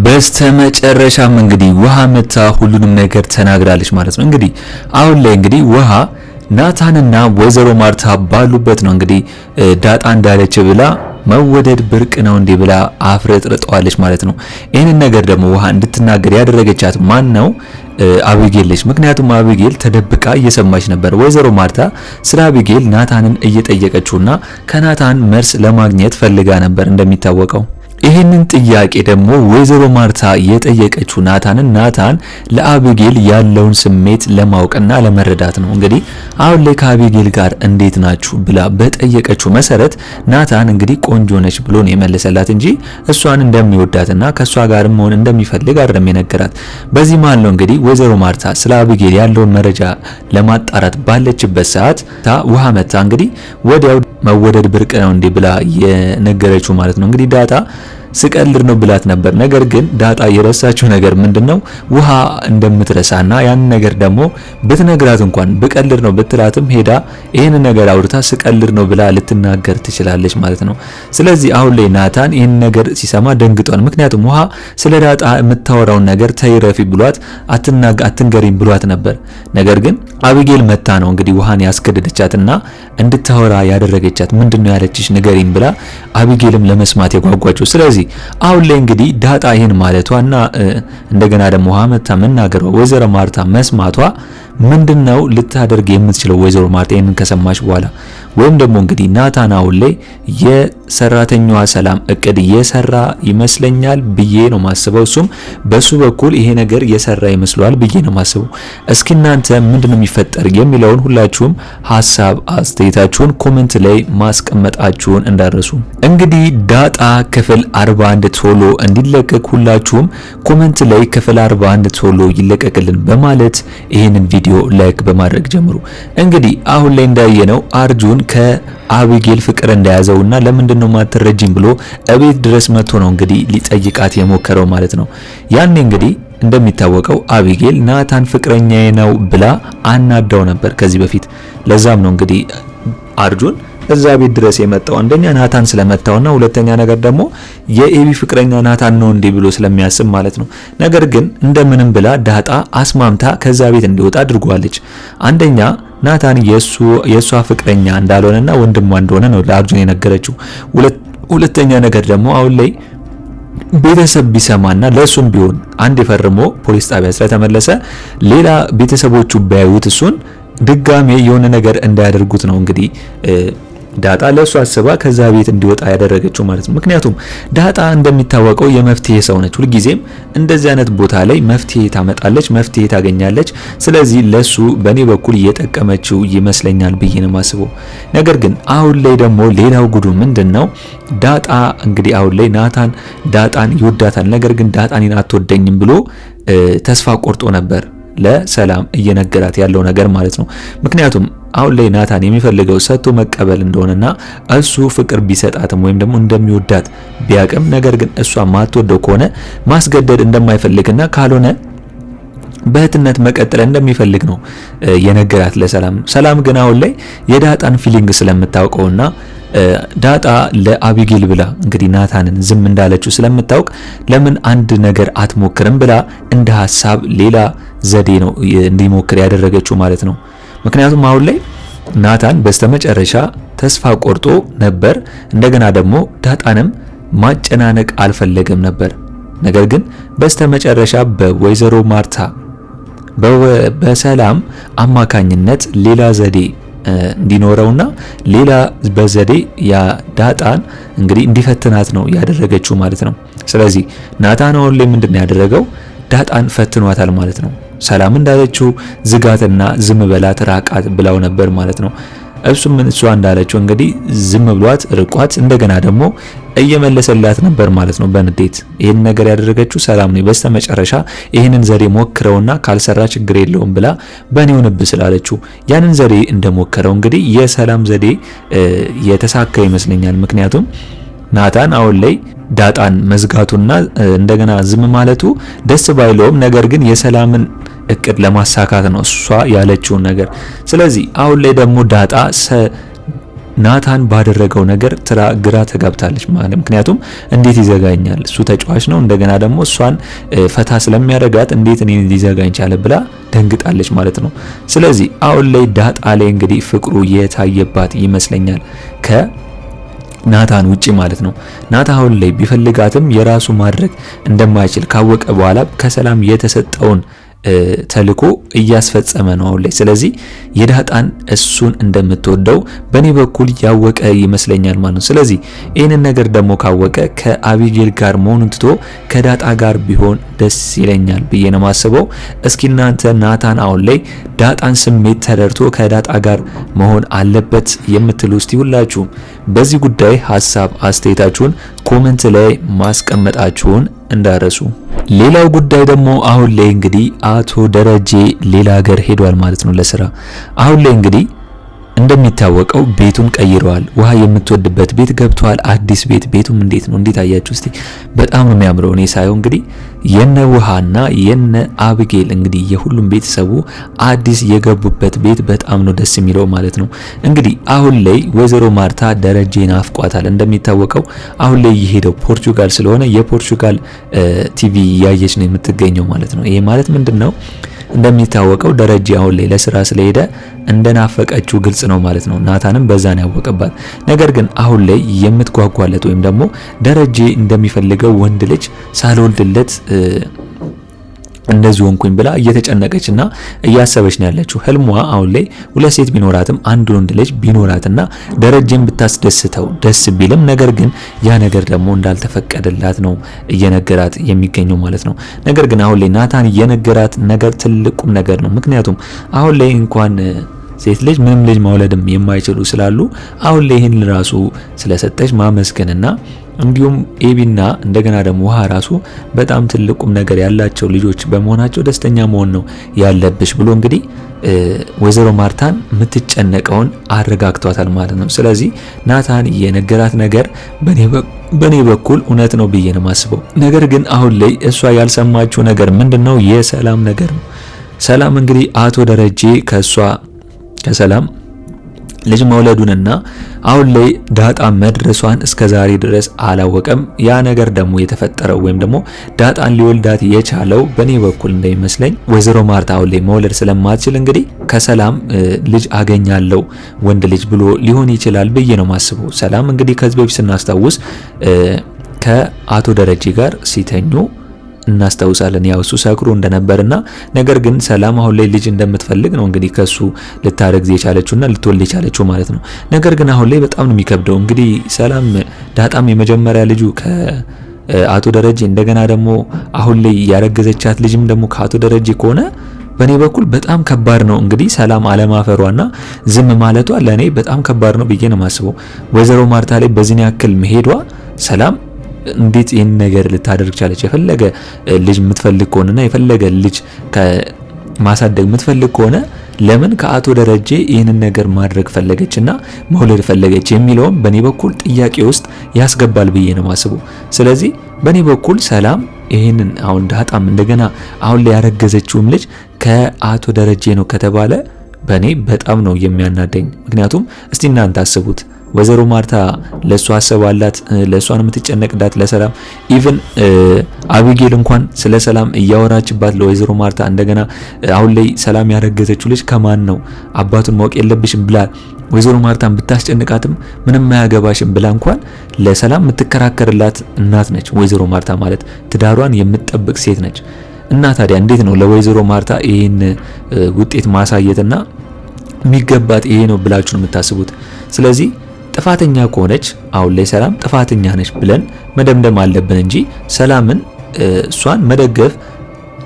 በስተመጨረሻም እንግዲህ ውሃ መታ ሁሉንም ነገር ተናግራለች ማለት ነው። እንግዲህ አሁን ላይ እንግዲህ ውሃ ናታንና ወይዘሮ ማርታ ባሉበት ነው እንግዲህ ዳጣ እንዳለች ብላ መወደድ ብርቅ ነው እንዴ ብላ አፍረጥርጠዋለች ማለት ነው። ይህንን ነገር ደግሞ ውሃ እንድትናገር ያደረገቻት ማን ነው? አቢጌል ነች። ምክንያቱም አቢጌል ተደብቃ እየሰማች ነበር። ወይዘሮ ማርታ ስለ አቢጌል ናታንን እየጠየቀችውና ከናታን መልስ ለማግኘት ፈልጋ ነበር እንደሚታወቀው። ይህንን ጥያቄ ደግሞ ወይዘሮ ማርታ የጠየቀችው ናታን ለአቢጌል ያለውን ስሜት ለማወቅና ለመረዳት ነው። እንግዲህ አሁን ላይ ከአቢጌል ጋር እንዴት ናችሁ ብላ በጠየቀችው መሰረት ናታን እንግዲህ ቆንጆ ነች ብሎ ነው የመለሰላት እንጂ እሷን እንደሚወዳትና ከሷ ጋር መሆን እንደሚፈልግ አይደለም የነገራት። በዚህ መሃል ነው እንግዲህ ወይዘሮ ማርታ ስለ አቢጌል ያለውን መረጃ ለማጣራት ባለችበት ሰዓት ውሃ መታ እንግዲህ ወዲያው መወደድ ብርቅ ነው እንዴ ብላ የነገረችው ማለት ነው። እንግዲህ ዳጣ ስቀልድ ነው ብላት ነበር። ነገር ግን ዳጣ የረሳችው ነገር ምንድነው? ውሃ እንደምትረሳና ያን ነገር ደግሞ ብትነግራት እንኳን ብቀልድ ነው ብትላትም ሄዳ ይሄን ነገር አውርታ ስቀልድ ነው ብላ ልትናገር ትችላለች ማለት ነው። ስለዚህ አሁን ላይ ናታን ይሄን ነገር ሲሰማ ደንግጧል። ምክንያቱም ውሃ ስለ ዳጣ የምታወራውን ነገር ተይረፊ ብሏት አትንገሪም ብሏት ነበር። ነገር ግን አቢጌል መታ ነው እንግዲህ ውሃን ያስገደደቻትና እንድታወራ ያደረገቻት። ምንድነው ያለችሽ ንገሪኝ ብላ አቢጌልም ለመስማት የጓጓችው። ስለዚህ አሁን ላይ እንግዲህ ዳጣ ይሄን ማለቷና እንደገና ደግሞ ውሃ መታ መናገሯ ወይዘሮ ማርታ መስማቷ ምንድነው ልታደርግ የምትችለው? ወይዘሮ ማርታ ይሄንን ከሰማች በኋላ ወይም ደግሞ እንግዲህ ናታን አሁን ላይ የሰራተኛዋ ሰላም እቅድ የሰራ ይመስለኛል ብዬ ነው ማስበው። እሱም በሱ በኩል ይሄ ነገር የሰራ ይመስላል ብዬ ነው ማስበው። እስኪ እናንተ ምንድነው የሚፈጠር የሚለውን ሁላችሁም ሀሳብ አስተያየታችሁን ኮሜንት ላይ ማስቀመጣችሁን እንዳረሱ። እንግዲህ ዳጣ ክፍል 41 ቶሎ እንዲለቀቅ ሁላችሁም ኮሜንት ላይ ክፍል 41 ቶሎ ይለቀቅልን በማለት ይሄንን ቪዲዮ ላይክ በማድረግ ጀምሩ። እንግዲህ አሁን ላይ እንዳየነው አርጁን ከአቢጌል ፍቅር እንደያዘውና ለምንድነው ማትረጂም ብሎ እቤት ድረስ መጥቶ ነው እንግዲህ ሊጠይቃት የሞከረው ማለት ነው። ያኔ እንግዲህ እንደሚታወቀው አቢጌል ናታን ፍቅረኛዬ ነው ብላ አናዳው ነበር ከዚህ በፊት። ለዛም ነው እንግዲህ አርጁን እዛ ቤት ድረስ የመጣው አንደኛ ናታን ስለመታውና ሁለተኛ ነገር ደግሞ የኤቢ ፍቅረኛ ናታን ነው እንዴ ብሎ ስለሚያስብ ማለት ነው። ነገር ግን እንደምንም ብላ ዳጣ አስማምታ ከዛ ቤት እንዲወጣ አድርጓለች። አንደኛ ናታን የሷ ፍቅረኛ እንዳልሆነና ወንድሟ እንደሆነ ነው ለአርጁን የነገረችው። ሁለተኛ ነገር ደግሞ አሁን ላይ ቤተሰብ ቢሰማና ለሱም ቢሆን አንድ የፈርሞ ፖሊስ ጣቢያ ስለተመለሰ ሌላ ቤተሰቦቹ ባያዩት እሱን ድጋሜ የሆነ ነገር እንዳያደርጉት ነው እንግዲህ ዳጣ ለሱ አስባ ከዛ ቤት እንዲወጣ ያደረገችው ማለት ነው። ምክንያቱም ዳጣ እንደሚታወቀው የመፍትሄ ሰው ነች። ሁልጊዜም እንደዚህ አይነት ቦታ ላይ መፍትሄ ታመጣለች፣ መፍትሄ ታገኛለች። ስለዚህ ለሱ በኔ በኩል እየጠቀመችው ይመስለኛል ብዬ ነው የማስበው። ነገር ግን አሁን ላይ ደግሞ ሌላው ጉዱ ምንድነው? ዳጣ እንግዲህ አሁን ላይ ናታን ዳጣን ይወዳታል። ነገር ግን ዳጣን አትወደኝም ብሎ ተስፋ ቆርጦ ነበር ለሰላም እየነገራት ያለው ነገር ማለት ነው። ምክንያቱም አሁን ላይ ናታን የሚፈልገው ሰጥቶ መቀበል እንደሆነና እሱ ፍቅር ቢሰጣትም ወይም ደግሞ እንደሚወዳት ቢያቅም ነገር ግን እሷ ማትወደው ከሆነ ማስገደድ እንደማይፈልግና ካልሆነ በእህትነት መቀጠል እንደሚፈልግ ነው የነገራት ለሰላም። ሰላም ግን አሁን ላይ የዳጣን ፊሊንግ ስለምታውቀውና ዳጣ ለአቢጌል ብላ እንግዲህ ናታንን ዝም እንዳለችው ስለምታውቅ ለምን አንድ ነገር አትሞክርም ብላ እንደ ሐሳብ ሌላ ዘዴ ነው እንዲሞክር ያደረገችው ማለት ነው። ምክንያቱም አሁን ላይ ናታን በስተመጨረሻ ተስፋ ቆርጦ ነበር። እንደገና ደግሞ ዳጣንም ማጨናነቅ አልፈለገም ነበር። ነገር ግን በስተመጨረሻ በወይዘሮ ማርታ በሰላም አማካኝነት ሌላ ዘዴ እንዲኖረውና ሌላ በዘዴ ያ ዳጣን እንግዲህ እንዲፈትናት ነው ያደረገችው ማለት ነው። ስለዚህ ናታን አሁን ላይ ምንድነው ያደረገው? ዳጣን ፈትኗታል ማለት ነው። ሰላም እንዳለችው ዝጋትና ዝም በላት ራቃት ብላው ነበር ማለት ነው። እሷ እንዳለችው እንግዲህ ዝም ብሏት ርቋት እንደገና ደግሞ እየመለሰላት ነበር ማለት ነው በንዴት። ይሄን ነገር ያደረገችው ሰላም ነው። በስተመጨረሻ ይሄንን ዘዴ ሞክረውና ካልሰራ ችግር የለውም ብላ በኔው ንብ ስላለችው ያንን ዘዴ እንደሞከረው እንግዲህ የሰላም ዘዴ የተሳካ ይመስለኛል። ምክንያቱም ናታን አሁን ላይ ዳጣን መዝጋቱና እንደገና ዝም ማለቱ ደስ ባይለውም ነገር ግን የሰላምን እቅድ ለማሳካት ነው እሷ ያለችውን ነገር። ስለዚህ አሁን ላይ ደግሞ ዳጣ ናታን ባደረገው ነገር ግራ ተጋብታለች ማለት ምክንያቱም እንዴት ይዘጋኛል እሱ ተጫዋች ነው እንደገና ደግሞ እሷን ፈታ ስለሚያደርጋት እንዴት እኔን ሊዘጋኝ ቻለ ብላ ደንግጣለች ማለት ነው። ስለዚህ አሁን ላይ ዳጣ ላይ እንግዲህ ፍቅሩ የታየባት ይመስለኛል ናታን ውጪ ማለት ነው። ናታን አሁን ላይ ቢፈልጋትም የራሱ ማድረግ እንደማይችል ካወቀ በኋላ ከሰላም የተሰጠውን ተልኮ እያስፈጸመ ነው አሁን ላይ። ስለዚህ የዳጣን እሱን እንደምትወደው በኔ በኩል ያወቀ ይመስለኛል ማለት ነው። ስለዚህ ይህንን ነገር ደግሞ ካወቀ ከአቢጌል ጋር መሆኑን ትቶ ከዳጣ ጋር ቢሆን ደስ ይለኛል ብዬ ነው ማስበው። እስኪ እናንተ ናታን አሁን ላይ ዳጣን ስሜት ተረድቶ ከዳጣ ጋር መሆን አለበት የምትሉ እስቲ ሁላችሁም በዚህ ጉዳይ ሀሳብ አስተያየታችሁን ኮሜንት ላይ ማስቀመጣችሁን እንዳረሱ። ሌላው ጉዳይ ደግሞ አሁን ላይ እንግዲህ አቶ ደረጀ ሌላ ሀገር ሄዷል ማለት ነው ለስራ። አሁን ላይ እንግዲህ እንደሚታወቀው ቤቱን ቀይረዋል። ውሃ የምትወድበት ቤት ገብቷል። አዲስ ቤቱም እንዴት ነው እንዴት አያችሁ እስቲ? በጣም ነው የሚያምረው። እኔ ሳይሆን እንግዲህ የነ ውሃና የነ አብጌል እንግዲህ የሁሉም ቤተሰቡ አዲስ የገቡበት ቤት በጣም ነው ደስ የሚለው ማለት ነው። እንግዲህ አሁን ላይ ወይዘሮ ማርታ ደረጀን አፍቋታል። እንደሚታወቀው አሁን ላይ የሄደው ፖርቹጋል ስለሆነ የፖርቹጋል ቲቪ ያየች ነው የምትገኘው ማለት ነው። ይሄ ማለት ምንድነው? እንደሚታወቀው ደረጀ አሁን ላይ ለስራ ስለሄደ እንደናፈቀችው ግልጽ ነው ማለት ነው። ናታንም በዛ ነው ያወቀባት። ነገር ግን አሁን ላይ የምትጓጓለት ወይም ደግሞ ደረጀ እንደሚፈልገው ወንድ ልጅ ሳልወልድለት እንደዚህ ሆንኩኝ ብላ እየተጨነቀችና እያሰበች ነው ያለችው። ህልሟ አሁን ላይ ሁለት ሴት ቢኖራትም አንድ ወንድ ልጅ ቢኖራትና ደረጀን ብታስደስተው ደስ ቢልም ነገር ግን ያ ነገር ደግሞ እንዳልተፈቀደላት ነው እየነገራት የሚገኘው ማለት ነው። ነገር ግን አሁን ላይ ናታን እየነገራት ነገር ትልቁም ነገር ነው። ምክንያቱም አሁን ላይ እንኳን ሴት ልጅ ምንም ልጅ መውለድም የማይችሉ ስላሉ አሁን ላይ ይህን ራሱ ስለሰጠች ማመስገንና እንዲሁም ኤቢና እንደገና ደግሞ ውሃ ራሱ በጣም ትልቁም ነገር ያላቸው ልጆች በመሆናቸው ደስተኛ መሆን ነው ያለብሽ ብሎ እንግዲህ ወይዘሮ ማርታን የምትጨነቀውን አረጋግቷታል ማለት ነው። ስለዚህ ናታን የነገራት ነገር በኔ በኩል እውነት ነው ብዬ ነው ማስበው። ነገር ግን አሁን ላይ እሷ ያልሰማችው ነገር ምንድነው? የሰላም ነገር ነው። ሰላም እንግዲህ አቶ ደረጀ ከሰላም ልጅ መውለዱንና አሁን ላይ ዳጣ መድረሷን እስከዛሬ ድረስ አላወቀም። ያ ነገር ደግሞ የተፈጠረው ወይም ደግሞ ዳጣን ሊወልዳት የቻለው በኔ በኩል እንደሚመስለኝ ወይዘሮ ማርታ አሁን ላይ መውለድ ስለማትችል እንግዲህ ከሰላም ልጅ አገኛለሁ ወንድ ልጅ ብሎ ሊሆን ይችላል ብዬ ነው ማስበው። ሰላም እንግዲህ ከዚህ በፊት ስናስታውስ ከአቶ ደረጀ ጋር ሲተኙ እናስታውሳለን። ያው እሱ ሰክሮ እንደነበርና ነገር ግን ሰላም አሁን ላይ ልጅ እንደምትፈልግ ነው እንግዲህ ከሱ ልታረግዝ የቻለችውና ልትወልድ የቻለችው ማለት ነው። ነገር ግን አሁን ላይ በጣም ነው የሚከብደው። እንግዲህ ሰላም ዳጣም የመጀመሪያ ልጁ ከአቶ ደረጀ እንደገና ደግሞ አሁን ላይ ያረገዘቻት ልጅም ደግሞ ከአቶ ደረጀ ከሆነ በኔ በኩል በጣም ከባድ ነው። እንግዲህ ሰላም አለማፈሯና ዝም ማለቷ ለኔ በጣም ከባድ ነው ብዬ ነው የማስበው። ወይዘሮ ማርታ ላይ በዚህ ያክል መሄዷ ሰላም እንዴት ይሄን ነገር ልታደርግ ቻለች? የፈለገ ልጅ የምትፈልግ ከሆነና የፈለገ ልጅ ማሳደግ የምትፈልግ ከሆነ ለምን ከአቶ ደረጀ ይህንን ነገር ማድረግ ፈለገችና መውለድ ፈለገች የሚለውን በኔ በኩል ጥያቄ ውስጥ ያስገባል ብዬ ነው ማስበው። ስለዚህ በኔ በኩል ሰላም ይህንን አሁን ዳጣም እንደገና አሁን ላይ ያረገዘችውም ልጅ ከአቶ ደረጀ ነው ከተባለ በኔ በጣም ነው የሚያናደኝ። ምክንያቱም እስቲ እናንተ አስቡት ወይዘሮ ማርታ ለሷ አሰባላት፣ ለሷን የምትጨነቅላት ለሰላም ኢቭን አቢጌል እንኳን ስለ ሰላም እያወራችባት ለወይዘሮ ማርታ እንደገና አሁን ላይ ሰላም ያረገዘችው ልጅ ከማን ነው አባቱን ማወቅ የለብሽም ብላ ወይዘሮ ማርታን ብታስጨንቃትም ምንም አያገባሽም ብላ እንኳን ለሰላም የምትከራከርላት እናት ነች። ወይዘሮ ማርታ ማለት ትዳሯን የምትጠብቅ ሴት ነች። እና ታዲያ እንዴት ነው ለወይዘሮ ማርታ ይሄን ውጤት ማሳየትና የሚገባት ይሄ ነው ብላችሁ ነው የምታስቡት? ስለዚህ ጥፋተኛ ከሆነች አሁን ላይ ሰላም ጥፋተኛ ነች ብለን መደምደም አለብን እንጂ ሰላምን እሷን መደገፍ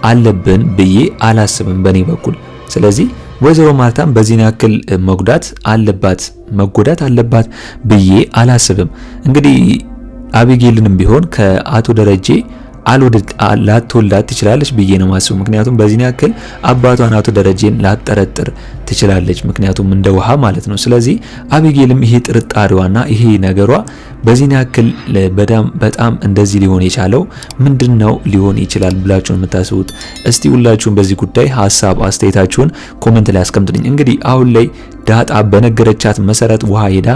አለብን ብዬ አላስብም በኔ በኩል። ስለዚህ ወይዘሮ ማርታም በዚህ ያክል መጎዳት አለባት ብዬ አላስብም። እንግዲህ አቢጌልንም ቢሆን ከአቶ ደረጀ ላትወልዳት ትችላለች ብዬ ነው ማስቡ። ምክንያቱም በዚህ ያክል አባቷን አቶ ደረጀን ላጠረጥር ትችላለች፣ ምክንያቱም እንደ ውሃ ማለት ነው። ስለዚህ አቢጌልም ይሄ ጥርጣሬዋና ይሄ ነገሯ በዚህ ያክል በጣም እንደዚህ ሊሆን የቻለው ምንድነው ሊሆን ይችላል ብላችሁ ነው የምታስቡት? እስቲ ሁላችሁም በዚህ ጉዳይ ሀሳብ አስተያየታችሁን ኮሜንት ላይ አስቀምጡልኝ። እንግዲህ አሁን ላይ ዳጣ በነገረቻት መሰረት ውሃ ሄዳ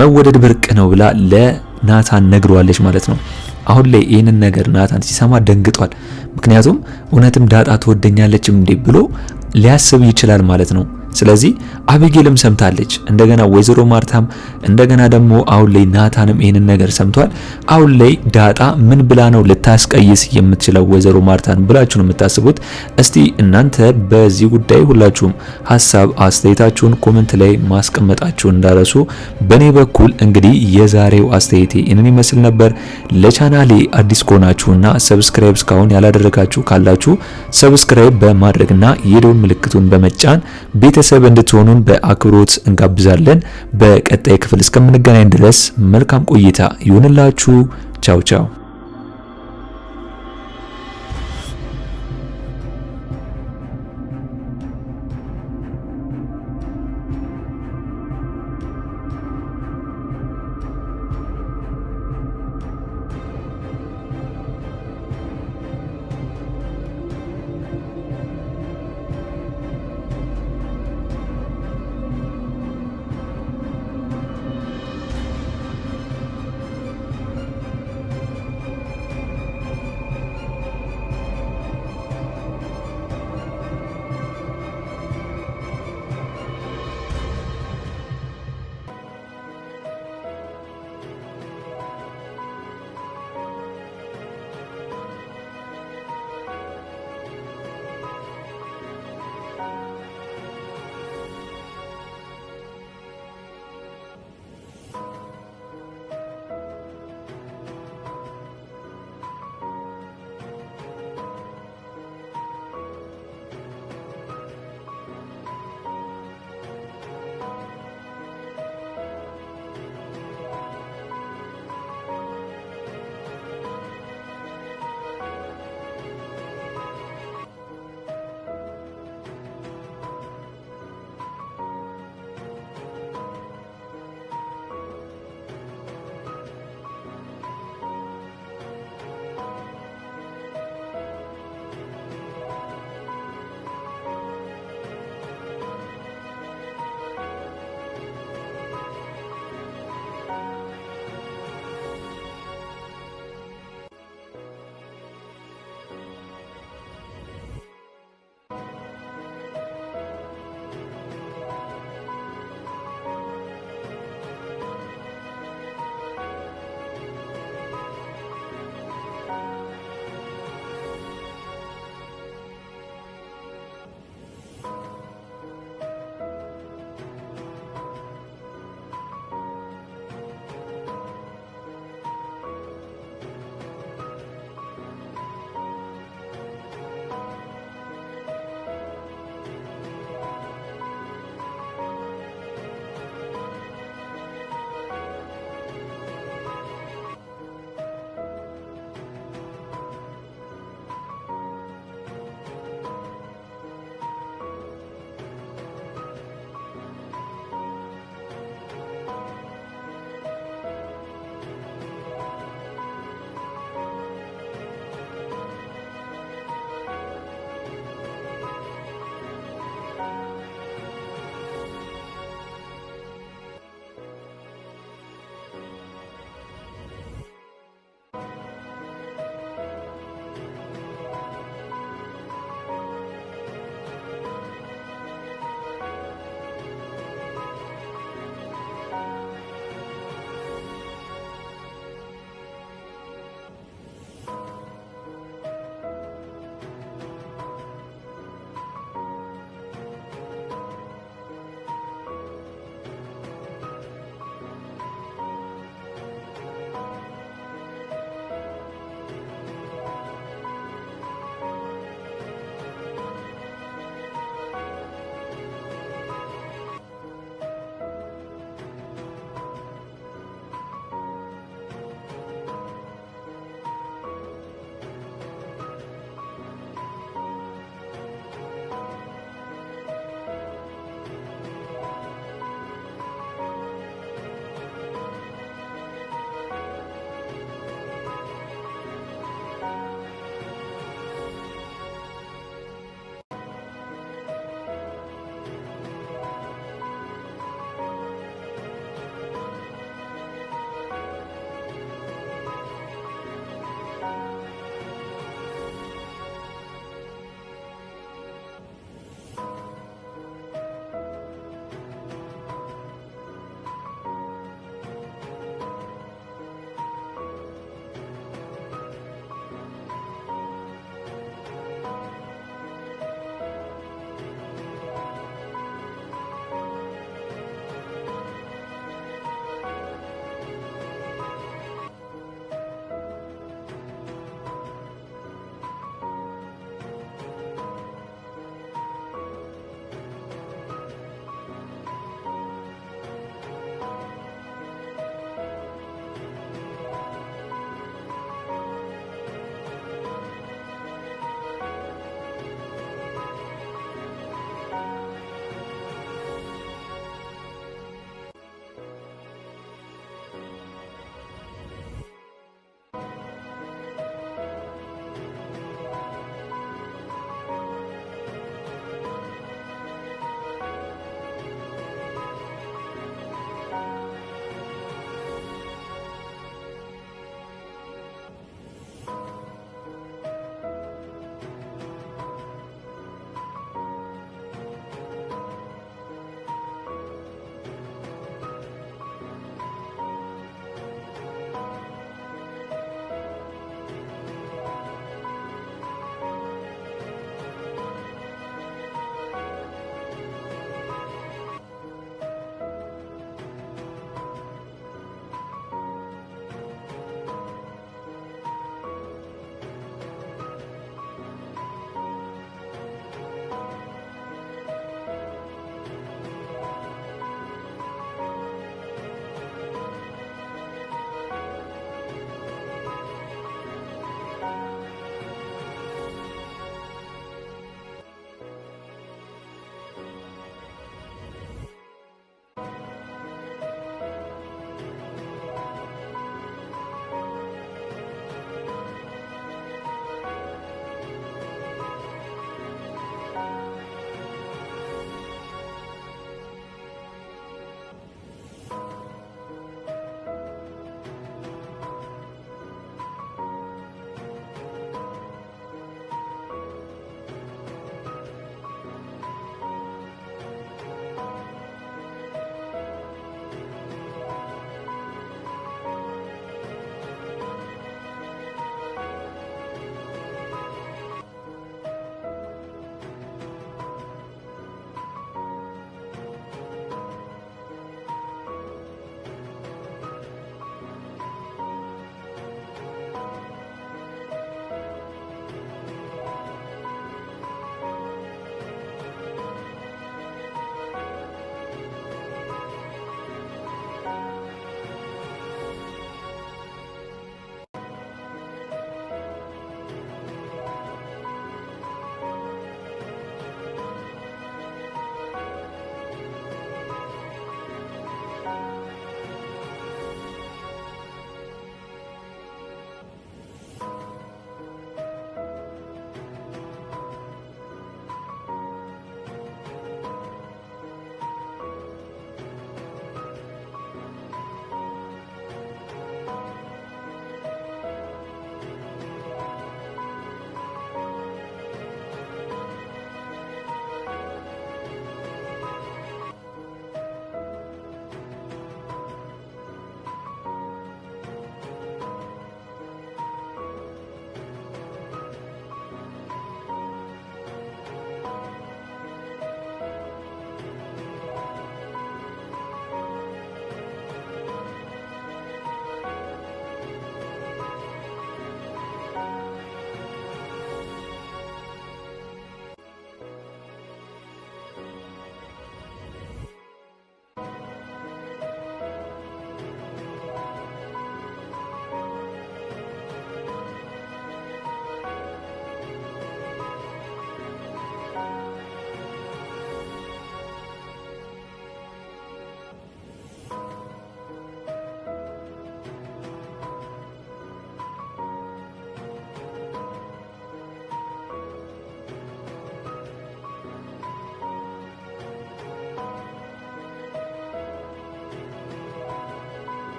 መወደድ ብርቅ ነው ብላ ለናታን ነግሯለች ማለት ነው። አሁን ላይ ይህንን ነገር ናታን ሲሰማ ደንግጧል። ምክንያቱም እውነትም ዳጣ ትወደኛለች እንዴ ብሎ ሊያስብ ይችላል ማለት ነው። ስለዚህ አቢጌልም ሰምታለች። እንደገና ወይዘሮ ማርታም እንደገና ደግሞ አሁን ላይ ናታንም ይሄንን ነገር ሰምቷል። አሁን ላይ ዳጣ ምን ብላ ነው ልታስቀይስ የምትችለው ወይዘሮ ማርታን ብላችሁ ነው የምታስቡት? እስቲ እናንተ በዚህ ጉዳይ ሁላችሁም ሀሳብ አስተያየታችሁን ኮሜንት ላይ ማስቀመጣችሁ እንዳረሱ። በኔ በኩል እንግዲህ የዛሬው አስተያየቴ ይህንን ይመስል ነበር። ለቻናሌ አዲስ ከሆናችሁና ሰብስክራይብ እስካሁን ያላደረጋችሁ ካላችሁ ሰብስክራይብ በማድረግና የደወል ምልክቱን በመጫን ቤተሰብ እንድትሆኑን በአክብሮት እንጋብዛለን። በቀጣይ ክፍል እስከምንገናኝ ድረስ መልካም ቆይታ ይሁንላችሁ። ቻው ቻው።